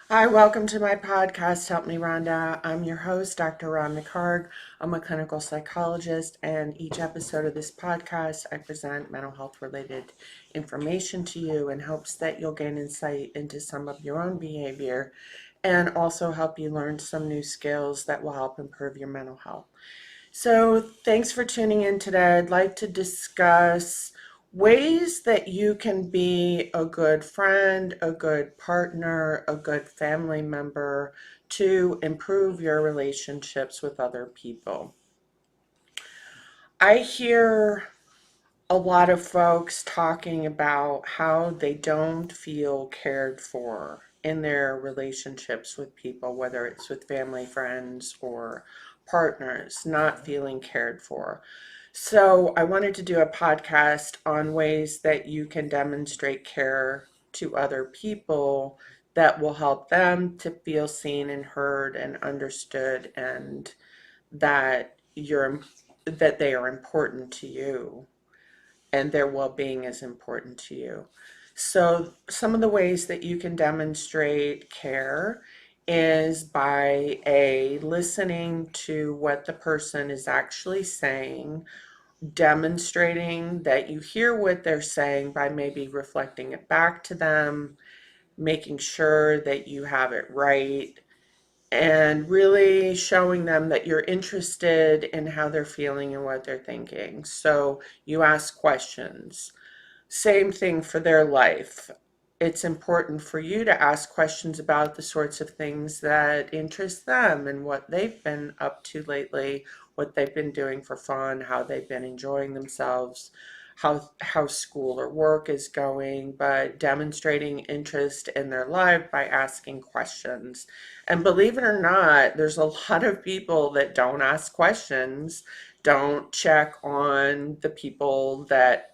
Hi, welcome to my podcast, Help Me Rhonda. I'm your host, Dr. Rhonda Karg. I'm a clinical psychologist, and each episode of this podcast, I present mental health related information to you in hopes that you'll gain insight into some of your own behavior and also help you learn some new skills that will help improve your mental health. So, thanks for tuning in today. I'd like to discuss ways that you can be a good friend, a good partner, a good family member to improve your relationships with other people. I hear a lot of folks talking about how they don't feel cared for in their relationships with people, whether it's with family, friends, or partners, not feeling cared for. So, I wanted to do a podcast on ways that you can demonstrate care to other people that will help them to feel seen and heard and understood, and that they are important to you and their well-being is important to you. So some of the ways that you can demonstrate care is by listening to what the person is actually saying, demonstrating that you hear what they're saying by maybe reflecting it back to them, making sure that you have it right, and really showing them that you're interested in how they're feeling and what they're thinking. So you ask questions. Same thing for their life. It's important for you to ask questions about the sorts of things that interest them and what they've been up to lately, what they've been doing for fun, how they've been enjoying themselves, how school or work is going, but demonstrating interest in their life by asking questions. And believe it or not, there's a lot of people that don't ask questions, don't check on the people that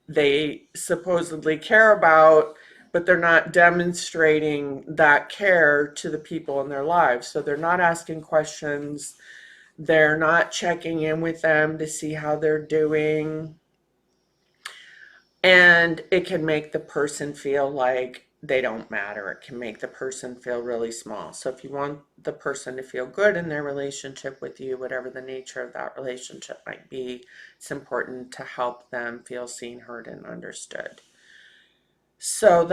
they supposedly care about, but they're not demonstrating that care to the people in their lives. So they're not asking questions, they're not checking in with them to see how they're doing. And it can make the person feel like they don't matter. It can make the person feel really small. So if you want the person to feel good in their relationship with you, whatever the nature of that relationship might be, it's important to help them feel seen, heard, and understood. So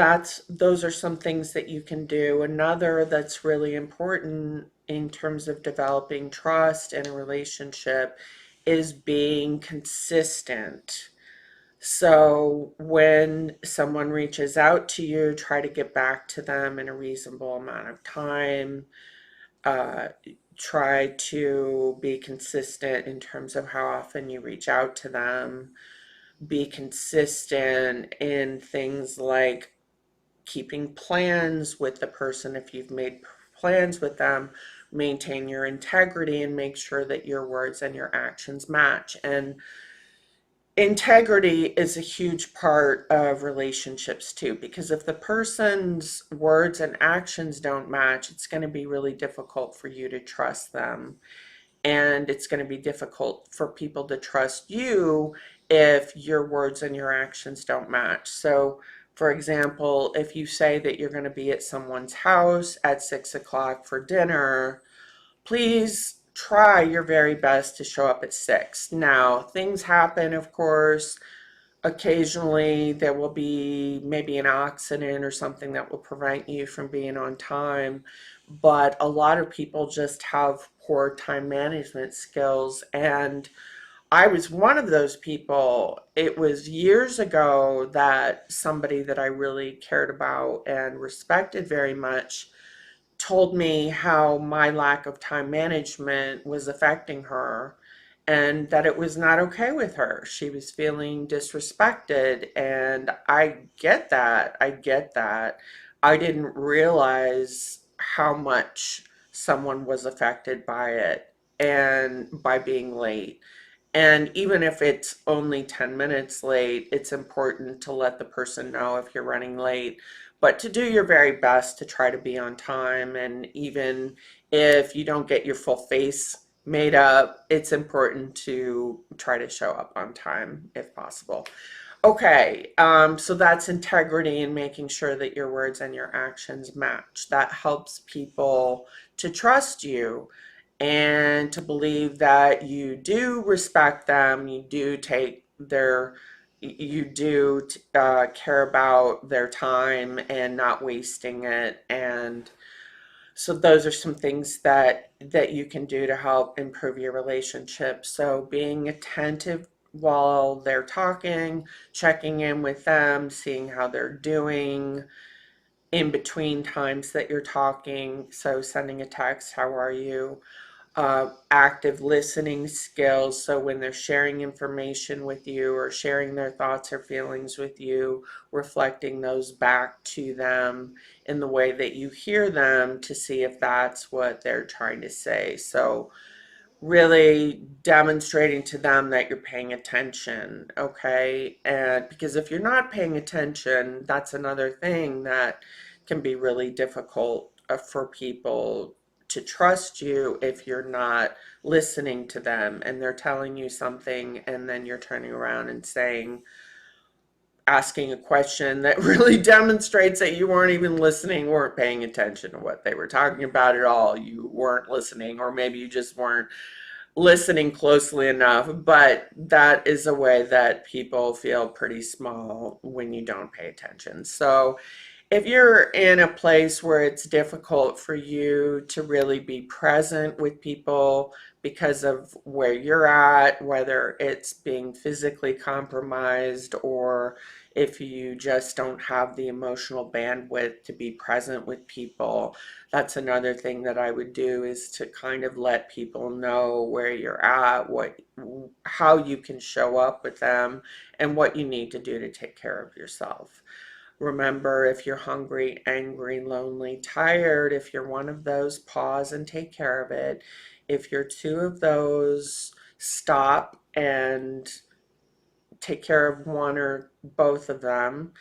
those are some things that you can do. Another that's really important in terms of developing trust in a relationship is being consistent. So when someone reaches out to you, try to get back to them in a reasonable amount of time. Uh, Try to be consistent in terms of how often you reach out to them. Be consistent in things like keeping plans with the person. If you've made plans with them, maintain your integrity and make sure that your words and your actions match. And integrity is a huge part of relationships too, because if the person's words and actions don't match, it's going to be really difficult for you to trust them. And it's going to be difficult for people to trust you if your words and your actions don't match. So, for example, if you say that you're going to be at someone's house at 6 o'clock for dinner, please try your very best to show up at 6. Now, things happen, of course. Occasionally, there will be maybe an accident or something that will prevent you from being on time. But a lot of people just have poor time management skills. And I was one of those people. It was years ago that somebody that I really cared about and respected very much told me how my lack of time management was affecting her and that it was not okay with her. She was feeling disrespected, and I get that. I get that. I didn't realize how much someone was affected by it and by being late. And even if it's only 10 minutes late, it's important to let the person know if you're running late, but to do your very best to try to be on time. And even if you don't get your full face made up, it's important to try to show up on time if possible. Okay, so that's integrity and making sure that your words and your actions match. That helps people to trust you and to believe that you do respect them, you do take their, you do care about their time and not wasting it. And so those are some things that you can do to help improve your relationship. So being attentive while they're talking, checking in with them, seeing how they're doing in between times that you're talking. So sending a text, how are you? Active listening skills. So when they're sharing information with you or sharing their thoughts or feelings with you, reflecting those back to them in the way that you hear them to see if that's what they're trying to say. So really demonstrating to them that you're paying attention, okay? And because if you're not paying attention, that's another thing that can be really difficult for people to trust you if you're not listening to them and they're telling you something and then you're turning around and saying, asking a question that really demonstrates that you weren't even listening, weren't paying attention to what they were talking about at all. You weren't listening, or maybe you just weren't listening closely enough, but that is a way that people feel pretty small when you don't pay attention. So if you're in a place where it's difficult for you to really be present with people because of where you're at, whether it's being physically compromised or if you just don't have the emotional bandwidth to be present with people, that's another thing that I would do is to kind of let people know where you're at, what how you can show up with them and what you need to do to take care of yourself. Remember, if you're hungry, angry, lonely, tired, if you're one of those, pause and take care of it. If you're two of those, stop and take care of one or both of them.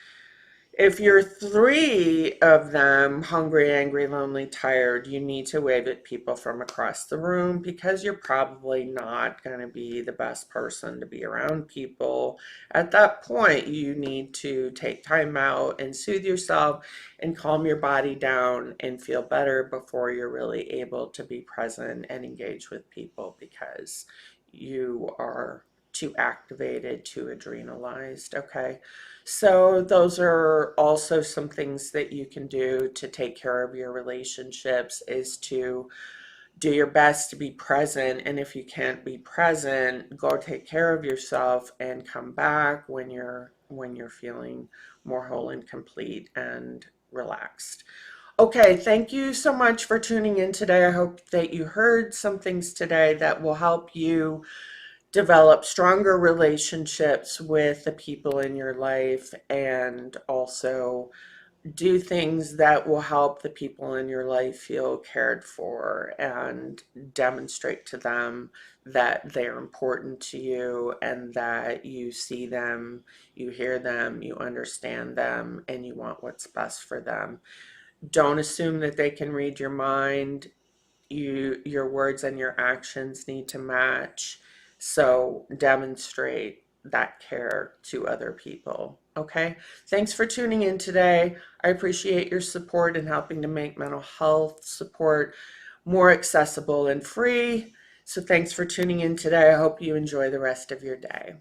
If you're three of them, hungry, angry, lonely, tired, you need to wave at people from across the room because you're probably not going to be the best person to be around people. At that point, you need to take time out and soothe yourself and calm your body down and feel better before you're really able to be present and engage with people because you are too activated, too adrenalized. Okay. So, those are also some things that you can do to take care of your relationships is to do your best to be present. And if you can't be present, go take care of yourself and come back when you're feeling more whole and complete and relaxed. Okay, thank you so much for tuning in today. I hope that you heard some things today that will help you develop stronger relationships with the people in your life and also do things that will help the people in your life feel cared for and demonstrate to them that they're important to you and that you see them, you hear them, you understand them, and you want what's best for them. Don't assume that they can read your mind. Your words and your actions need to match. So demonstrate that care to other people. Okay. Thanks for tuning in today. I appreciate your support in helping to make mental health support more accessible and free. So thanks for tuning in today. I hope you enjoy the rest of your day.